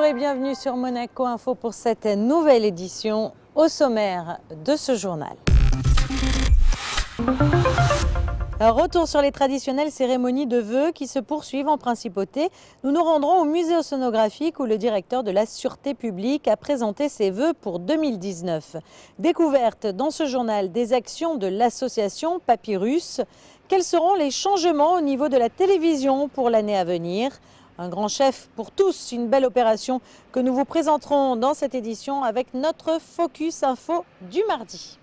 et bienvenue sur Monaco Info pour cette nouvelle édition. Au sommaire de ce journal. Retour sur les traditionnelles cérémonies de vœux qui se poursuivent en principauté. Nous nous rendrons au musée océanographique où le directeur de la Sûreté publique a présenté ses vœux pour 2019. Découverte dans ce journal des actions de l'association Papyrus. Quels seront les changements au niveau de la télévision pour l'année à venir ? Un grand chef pour tous, une belle opération que nous vous présenterons dans cette édition avec notre Focus Info du mardi.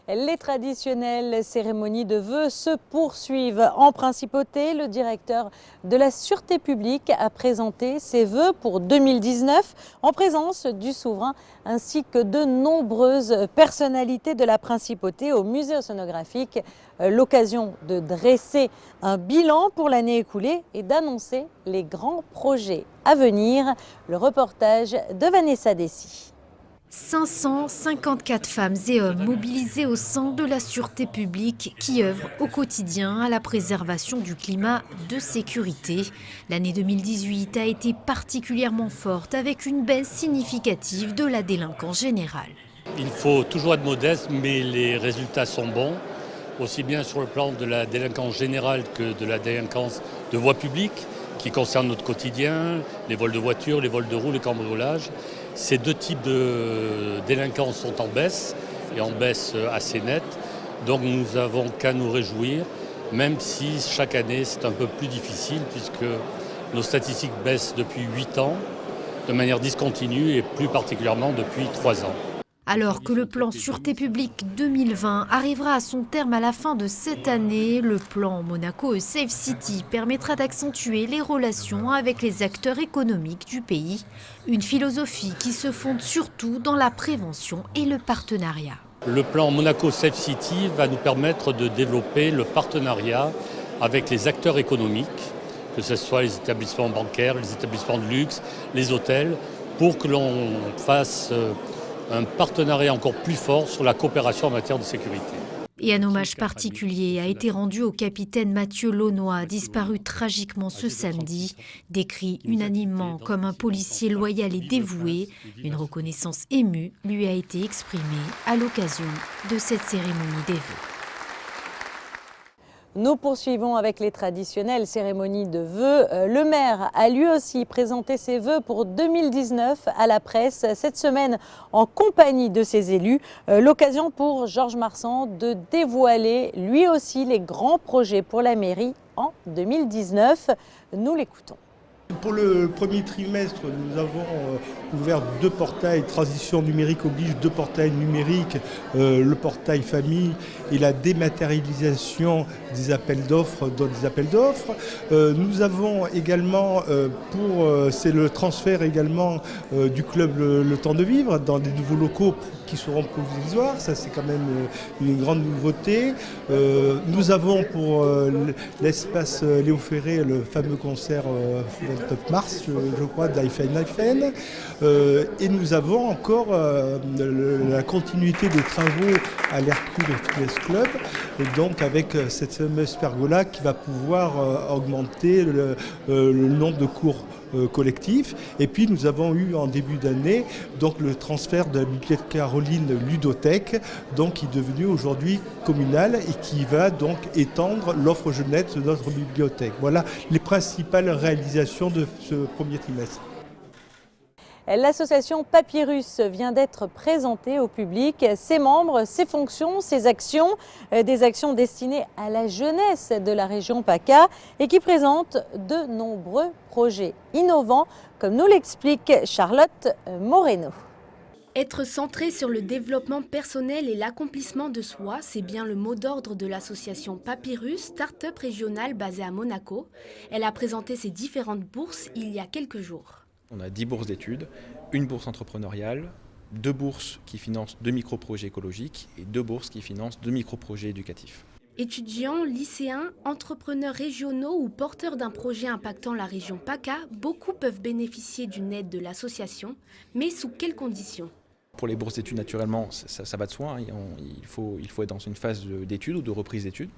Les traditionnelles cérémonies de vœux se poursuivent en principauté. Le directeur de la Sûreté publique a présenté ses vœux pour 2019 en présence du souverain ainsi que de nombreuses personnalités de la principauté au musée océanographique. L'occasion de dresser un bilan pour l'année écoulée et d'annoncer les grands projets à venir. Le reportage de Vanessa Dessy. 554 femmes et hommes mobilisés au sein de la Sûreté publique qui œuvrent au quotidien à la préservation du climat de sécurité. L'année 2018 a été particulièrement forte avec une baisse significative de la délinquance générale. Il faut toujours être modeste, mais les résultats sont bons, aussi bien sur le plan de la délinquance générale que de la délinquance de voie publique qui concerne notre quotidien, les vols de voitures, les vols de roues, les cambriolages. Ces deux types de délinquance sont en baisse, et en baisse assez nette. Donc nous n'avons qu'à nous réjouir, même si chaque année c'est un peu plus difficile, puisque nos statistiques baissent depuis 8 ans, de manière discontinue, et plus particulièrement depuis 3 ans. Alors que le plan Sûreté publique 2020 arrivera à son terme à la fin de cette année, le plan Monaco Safe City permettra d'accentuer les relations avec les acteurs économiques du pays. Une philosophie qui se fonde surtout dans la prévention et le partenariat. Le plan Monaco Safe City va nous permettre de développer le partenariat avec les acteurs économiques, que ce soit les établissements bancaires, les établissements de luxe, les hôtels, pour que l'on fasse un partenariat encore plus fort sur la coopération en matière de sécurité. Et un hommage particulier a été rendu au capitaine Mathieu Launois, disparu tragiquement ce samedi, décrit unanimement comme un policier loyal et dévoué. Une reconnaissance émue lui a été exprimée à l'occasion de cette cérémonie des vœux. Nous poursuivons avec les traditionnelles cérémonies de vœux. Le maire a lui aussi présenté ses vœux pour 2019 à la presse cette semaine en compagnie de ses élus. L'occasion pour Georges Marsan de dévoiler lui aussi les grands projets pour la mairie en 2019. Nous l'écoutons. Pour le premier trimestre, nous avons ouvert 2 portails, transition numérique oblige, 2 portails numériques, le portail famille et la dématérialisation des appels d'offres dans les appels d'offres. Nous avons également, c'est le transfert également du club le temps de vivre dans des nouveaux locaux qui seront provisoires, ça c'est quand même une grande nouveauté. Nous avons pour l'espace Léo Ferré le fameux concert 29 mars, je crois, d'Aifen. Et nous avons encore la continuité des travaux à l'Hercule Fitness Club, et donc avec cette fameuse pergola qui va pouvoir augmenter le nombre de cours collectifs. Et puis nous avons eu en début d'année donc le transfert de la bibliothèque Caroline Ludothèque, donc qui est devenue aujourd'hui communale et qui va donc étendre l'offre jeunesse de notre bibliothèque. Voilà les principales réalisations de ce premier trimestre. L'association Papyrus vient d'être présentée au public. Ses membres, ses fonctions, ses actions, des actions destinées à la jeunesse de la région PACA et qui présentent de nombreux projets innovants, comme nous l'explique Charlotte Moreno. Être centré sur le développement personnel et l'accomplissement de soi, c'est bien le mot d'ordre de l'association Papyrus, start-up régionale basée à Monaco. Elle a présenté ses différentes bourses il y a quelques jours. On a 10 bourses d'études, une bourse entrepreneuriale, 2 bourses qui financent 2 micro-projets écologiques et 2 bourses qui financent 2 micro-projets éducatifs. Étudiants, lycéens, entrepreneurs régionaux ou porteurs d'un projet impactant la région PACA, beaucoup peuvent bénéficier d'une aide de l'association, mais sous quelles conditions ? Pour les bourses d'études, naturellement, ça va de soi, hein. Il faut être dans une phase d'études ou de reprise d'études.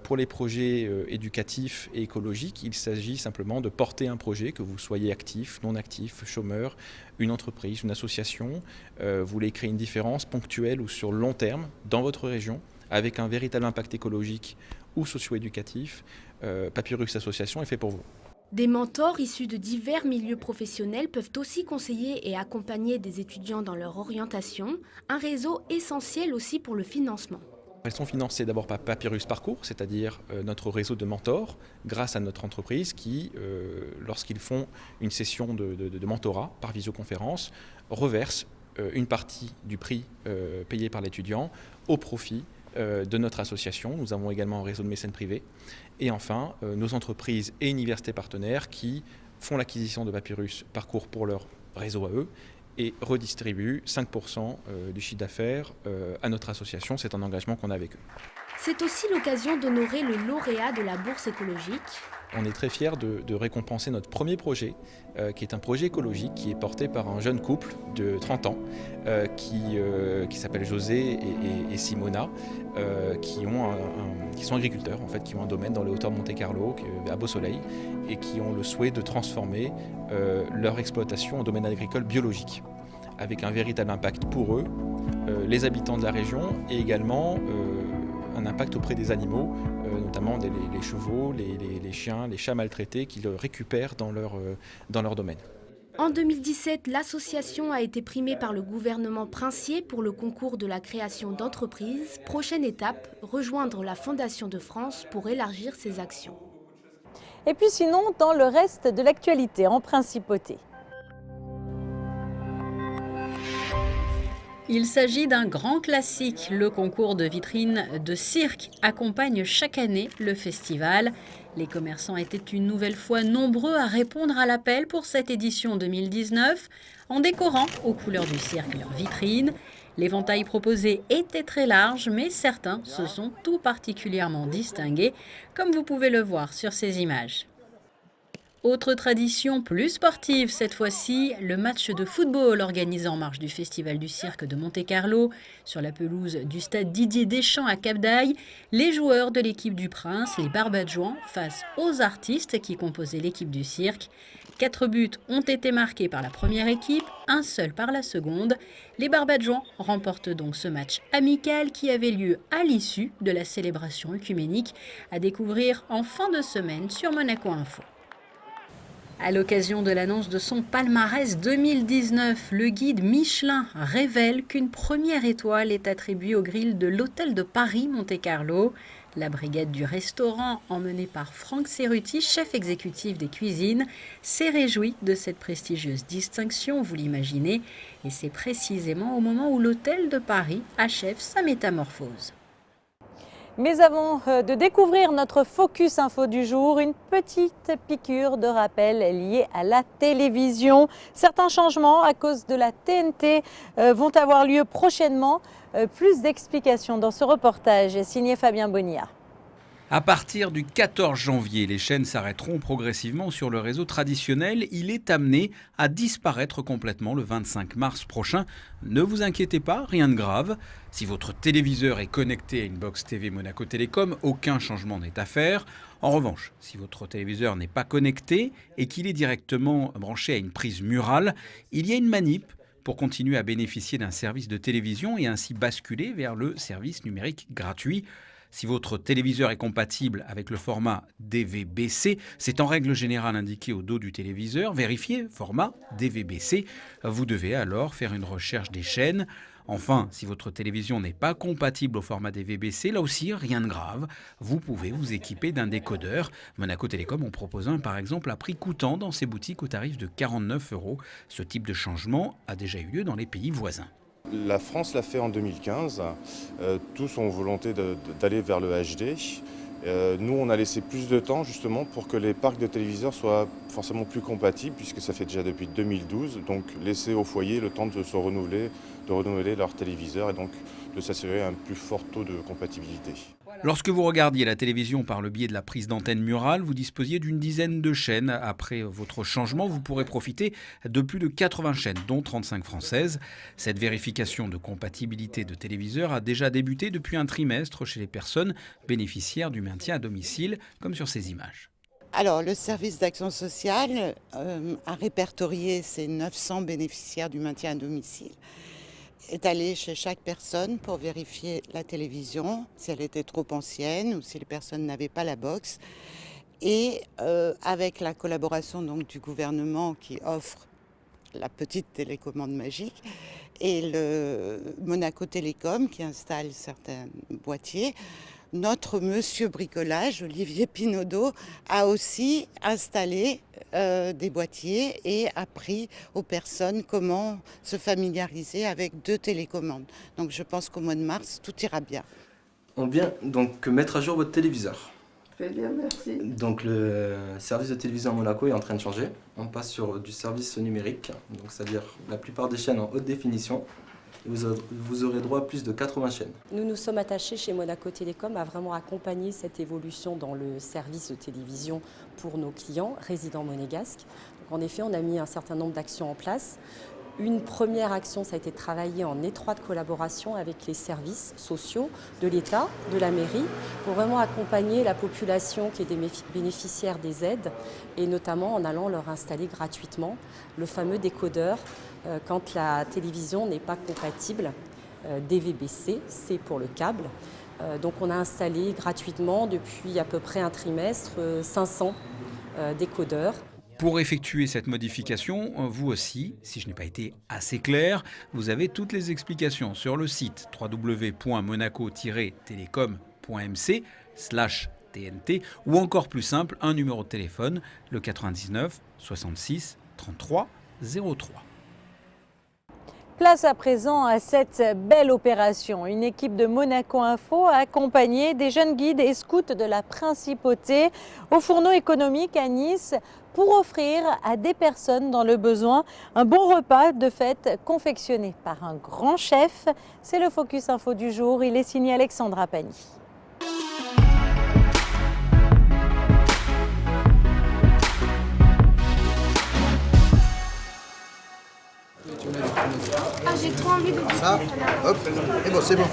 Pour les projets éducatifs et écologiques, il s'agit simplement de porter un projet, que vous soyez actif, non actif, chômeur, une entreprise, une association. Vous voulez créer une différence ponctuelle ou sur long terme dans votre région, avec un véritable impact écologique ou socio-éducatif. Papyrus Association est fait pour vous. Des mentors issus de divers milieux professionnels peuvent aussi conseiller et accompagner des étudiants dans leur orientation, un réseau essentiel aussi pour le financement. Elles sont financées d'abord par Papyrus Parcours, c'est-à-dire notre réseau de mentors, grâce à notre entreprise qui, lorsqu'ils font une session de mentorat par visioconférence, reverse une partie du prix payé par l'étudiant au profit de notre association. Nous avons également un réseau de mécènes privés. Et enfin, nos entreprises et universités partenaires qui font l'acquisition de Papyrus Parcours pour leur réseau à eux et redistribuent 5% du chiffre d'affaires à notre association. C'est un engagement qu'on a avec eux. C'est aussi l'occasion d'honorer le lauréat de la bourse écologique. On est très fiers de récompenser notre premier projet, qui est un projet écologique qui est porté par un jeune couple de 30 ans qui s'appelle José et Simona, qui sont agriculteurs, en fait, qui ont un domaine dans les hauteurs de Monte-Carlo, à Beau-Soleil, et qui ont le souhait de transformer leur exploitation en domaine agricole biologique, avec un véritable impact pour eux, les habitants de la région, et également un impact auprès des animaux, notamment les chevaux, les chiens, les chats maltraités qu'ils récupèrent dans leur domaine. En 2017, l'association a été primée par le gouvernement princier pour le concours de la création d'entreprises. Prochaine étape, rejoindre la Fondation de France pour élargir ses actions. Et puis sinon, dans le reste de l'actualité, en principauté. Il s'agit d'un grand classique. Le concours de vitrine de cirque accompagne chaque année le festival. Les commerçants étaient une nouvelle fois nombreux à répondre à l'appel pour cette édition 2019 en décorant aux couleurs du cirque leurs vitrines. L'éventail proposé était très large, mais certains se sont tout particulièrement distingués, comme vous pouvez le voir sur ces images. Autre tradition plus sportive cette fois-ci, le match de football organisé en marge du Festival du Cirque de Monte-Carlo. Sur la pelouse du stade Didier Deschamps à Cap-d'Aille, les joueurs de l'équipe du Prince, les Barbadjouans, face aux artistes qui composaient l'équipe du cirque. 4 buts ont été marqués par la première équipe, un seul par la seconde. Les Barbadjouans remportent donc ce match amical qui avait lieu à l'issue de la célébration œcuménique, à découvrir en fin de semaine sur Monaco Info. À l'occasion de l'annonce de son palmarès 2019, le guide Michelin révèle qu'une première étoile est attribuée au grill de l'hôtel de Paris Monte-Carlo. La brigade du restaurant, emmenée par Franck Cerruti, chef exécutif des cuisines, s'est réjouie de cette prestigieuse distinction, vous l'imaginez, et c'est précisément au moment où l'hôtel de Paris achève sa métamorphose. Mais avant de découvrir notre focus info du jour, une petite piqûre de rappel liée à la télévision. Certains changements à cause de la TNT vont avoir lieu prochainement. Plus d'explications dans ce reportage signé Fabien Bonilla. À partir du 14 janvier, les chaînes s'arrêteront progressivement sur le réseau traditionnel. Il est amené à disparaître complètement le 25 mars prochain. Ne vous inquiétez pas, rien de grave. Si votre téléviseur est connecté à une box TV Monaco Télécom, aucun changement n'est à faire. En revanche, si votre téléviseur n'est pas connecté et qu'il est directement branché à une prise murale, il y a une manip pour continuer à bénéficier d'un service de télévision et ainsi basculer vers le service numérique gratuit. Si votre téléviseur est compatible avec le format DVB-C, c'est en règle générale indiqué au dos du téléviseur. Vérifiez format DVB-C. Vous devez alors faire une recherche des chaînes. Enfin, si votre télévision n'est pas compatible au format DVB-C, là aussi, rien de grave. Vous pouvez vous équiper d'un décodeur. Monaco Télécom en propose un, par exemple, à prix coûtant dans ses boutiques au tarif de 49 €. Ce type de changement a déjà eu lieu dans les pays voisins. La France l'a fait en 2015, tous ont volonté d'aller vers le HD. Nous, on a laissé plus de temps justement pour que les parcs de téléviseurs soient forcément plus compatibles, puisque ça fait déjà depuis 2012, donc laisser au foyer le temps de renouveler leur téléviseur et donc de s'assurer un plus fort taux de compatibilité. Lorsque vous regardiez la télévision par le biais de la prise d'antenne murale, vous disposiez d'une dizaine de chaînes. Après votre changement, vous pourrez profiter de plus de 80 chaînes, dont 35 françaises. Cette vérification de compatibilité de téléviseurs a déjà débuté depuis un trimestre chez les personnes bénéficiaires du maintien à domicile, comme sur ces images. Alors, le service d'action sociale a répertorié ces 900 bénéficiaires du maintien à domicile. Est allé chez chaque personne pour vérifier la télévision, si elle était trop ancienne ou si les personnes n'avaient pas la box. Et avec la collaboration donc, du gouvernement qui offre la petite télécommande magique et le Monaco Télécom qui installe certains boîtiers, notre monsieur bricolage, Olivier Pinaudot, a aussi installé des boîtiers et appris aux personnes comment se familiariser avec 2 télécommandes. Donc je pense qu'au mois de mars, tout ira bien. On vient donc mettre à jour votre téléviseur. Très bien, merci. Donc le service de télévision à Monaco est en train de changer. On passe sur du service numérique, donc c'est-à-dire la plupart des chaînes en haute définition. Vous aurez droit à plus de 80 chaînes. Nous nous sommes attachés chez Monaco Télécom à vraiment accompagner cette évolution dans le service de télévision pour nos clients résidents monégasques. Donc, en effet, on a mis un certain nombre d'actions en place. Une première action, ça a été de travailler en étroite collaboration avec les services sociaux de l'État, de la mairie, pour vraiment accompagner la population qui est des bénéficiaires des aides, et notamment en allant leur installer gratuitement le fameux décodeur quand la télévision n'est pas compatible, DVB-C, c'est pour le câble. Donc on a installé gratuitement depuis à peu près un trimestre 500 décodeurs. Pour effectuer cette modification, vous aussi, si je n'ai pas été assez clair, vous avez toutes les explications sur le site www.monaco-télécom.mc/TNT ou encore plus simple, un numéro de téléphone, le 99 66 33 03. Place à présent à cette belle opération. Une équipe de Monaco Info a accompagné des jeunes guides et scouts de la Principauté au fourneau économique à Nice pour offrir à des personnes dans le besoin un bon repas de fête confectionné par un grand chef. C'est le Focus Info du jour. Il est signé Alexandra Pagny. Ah, j'ai trop envie de goûter ça. Hop, et bon, c'est bon.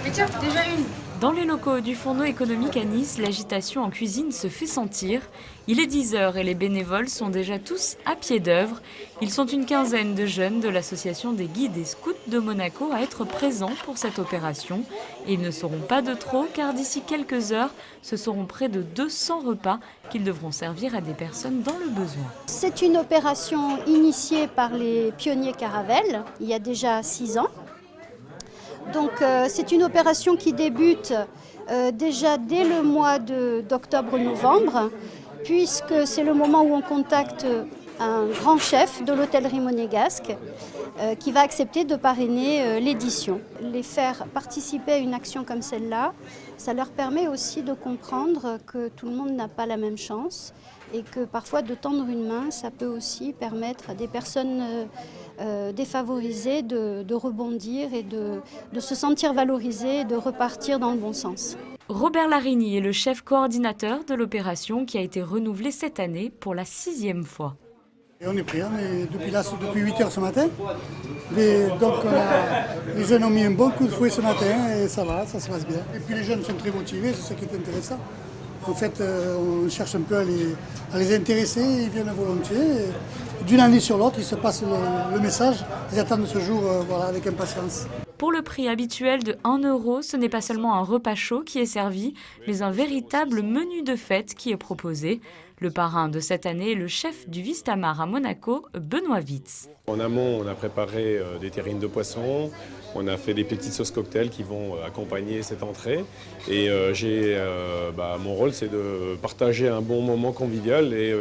Mais tiens, déjà une. Dans les locaux du fourneau économique à Nice, l'agitation en cuisine se fait sentir. Il est 10h et les bénévoles sont déjà tous à pied d'œuvre. Ils sont une quinzaine de jeunes de l'association des guides et scouts de Monaco à être présents pour cette opération. Et ils ne seront pas de trop car d'ici quelques heures, ce seront près de 200 repas qu'ils devront servir à des personnes dans le besoin. C'est une opération initiée par les pionniers Caravelle il y a déjà 6 ans. Donc c'est une opération qui débute déjà dès le mois d'octobre-novembre, puisque c'est le moment où on contacte un grand chef de l'hôtellerie monégasque qui va accepter de parrainer l'édition. Les faire participer à une action comme celle-là, ça leur permet aussi de comprendre que tout le monde n'a pas la même chance et que parfois de tendre une main, ça peut aussi permettre à des personnes défavorisées de rebondir et de se sentir valorisées et de repartir dans le bon sens. Robert Larigny est le chef coordinateur de l'opération qui a été renouvelée cette année pour la 6e fois. Et on est prêt, depuis 8h ce matin. Donc les jeunes ont mis un bon coup de fouet ce matin et ça va, ça se passe bien. Et puis les jeunes sont très motivés, c'est ce qui est intéressant. En fait, on cherche un peu à les intéresser, ils viennent volontiers. D'une année sur l'autre, ils se passent le message, ils attendent ce jour avec impatience. Pour le prix habituel de 1 €, ce n'est pas seulement un repas chaud qui est servi, mais un véritable menu de fête qui est proposé. Le parrain de cette année est le chef du Vistamar à Monaco, Benoît Witz. En amont, on a préparé des terrines de poisson, on a fait des petites sauces cocktails qui vont accompagner cette entrée. Et mon rôle, c'est de partager un bon moment convivial et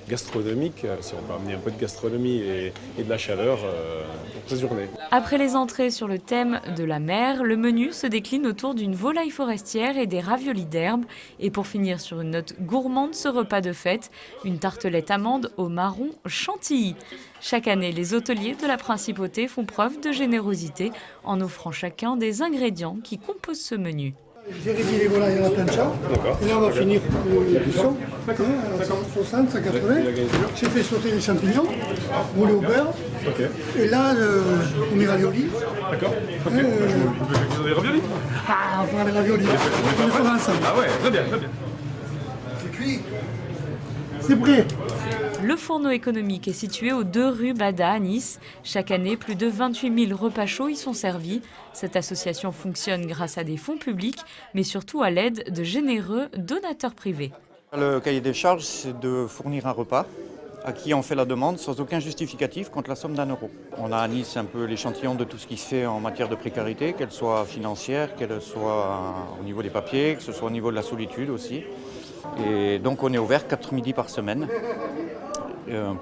gastronomique, si on peut amener un peu de gastronomie et de la chaleur pour cette journée. Après les entrées sur le thème de la mer, le menu se décline autour d'une volaille forestière et des raviolis d'herbe. Et pour finir sur une note gourmande, ce repas de fête, une tartelette amande au marron chantilly. Chaque année, les hôteliers de la Principauté font preuve de générosité en offrant chacun des ingrédients qui composent ce menu. J'ai réduit les volailles à la plancha. Et là, on va finir le cuisson. 160, 180. J'ai fait sauter les champignons, roulé au beurre. Et là, on met ravioli. D'accord. Vous voulez quelque chose des raviolis? Ah, on fera les raviolis. On les fera ensemble. Ah ouais, très bien, très bien. C'est cuit. C'est prêt. Le fourneau économique est situé aux 2 rue Bada à Nice. Chaque année, plus de 28 000 repas chauds y sont servis. Cette association fonctionne grâce à des fonds publics, mais surtout à l'aide de généreux donateurs privés. Le cahier des charges, c'est de fournir un repas à qui on fait la demande sans aucun justificatif contre la somme d'1 €. On a à Nice un peu l'échantillon de tout ce qui se fait en matière de précarité, qu'elle soit financière, qu'elle soit au niveau des papiers, que ce soit au niveau de la solitude aussi. Et donc on est ouvert 4 midis par semaine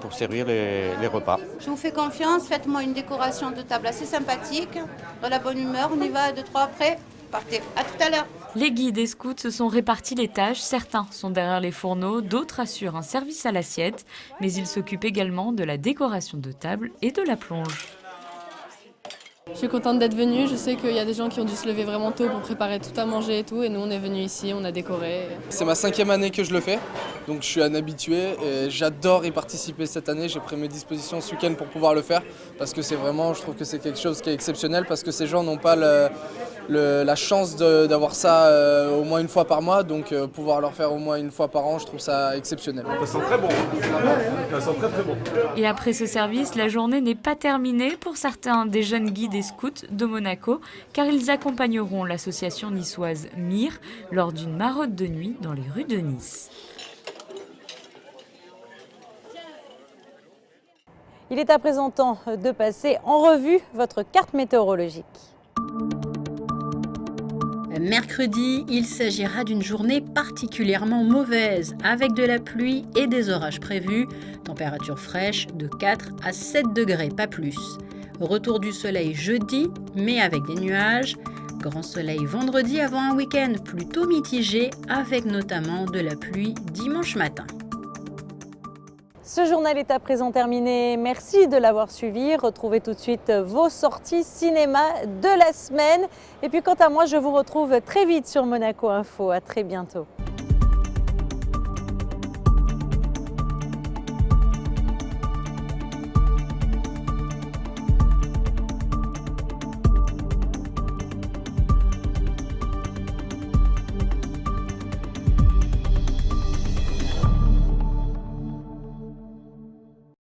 pour servir les repas. Je vous fais confiance, faites-moi une décoration de table assez sympathique, dans la bonne humeur, on y va, 2-3 après, partez, à tout à l'heure. Les guides et scouts se sont répartis les tâches, certains sont derrière les fourneaux, d'autres assurent un service à l'assiette, mais ils s'occupent également de la décoration de table et de la plonge. Je suis contente d'être venue, je sais qu'il y a des gens qui ont dû se lever vraiment tôt pour préparer tout à manger et tout, et nous on est venus ici, on a décoré. C'est ma 5e année que je le fais, donc je suis un habitué et j'adore y participer cette année. J'ai pris mes dispositions ce week-end pour pouvoir le faire, parce que c'est vraiment, je trouve que c'est quelque chose qui est exceptionnel, parce que ces gens n'ont pas la chance d'avoir ça au moins une fois par mois, donc pouvoir leur faire au moins une fois par an, je trouve ça exceptionnel. Ça sent très bon, ça sent très très bon. Et après ce service, la journée n'est pas terminée pour certains des jeunes guides et scouts de Monaco, car ils accompagneront l'association niçoise MIR lors d'une maraude de nuit dans les rues de Nice. Il est à présent temps de passer en revue votre carte météorologique. Mercredi, il s'agira d'une journée particulièrement mauvaise, avec de la pluie et des orages prévus. Température fraîche de 4 à 7 degrés, pas plus. Retour du soleil jeudi, mais avec des nuages. Grand soleil vendredi avant un week-end plutôt mitigé, avec notamment de la pluie dimanche matin. Ce journal est à présent terminé. Merci de l'avoir suivi. Retrouvez tout de suite vos sorties cinéma de la semaine. Et puis quant à moi, je vous retrouve très vite sur Monaco Info. À très bientôt.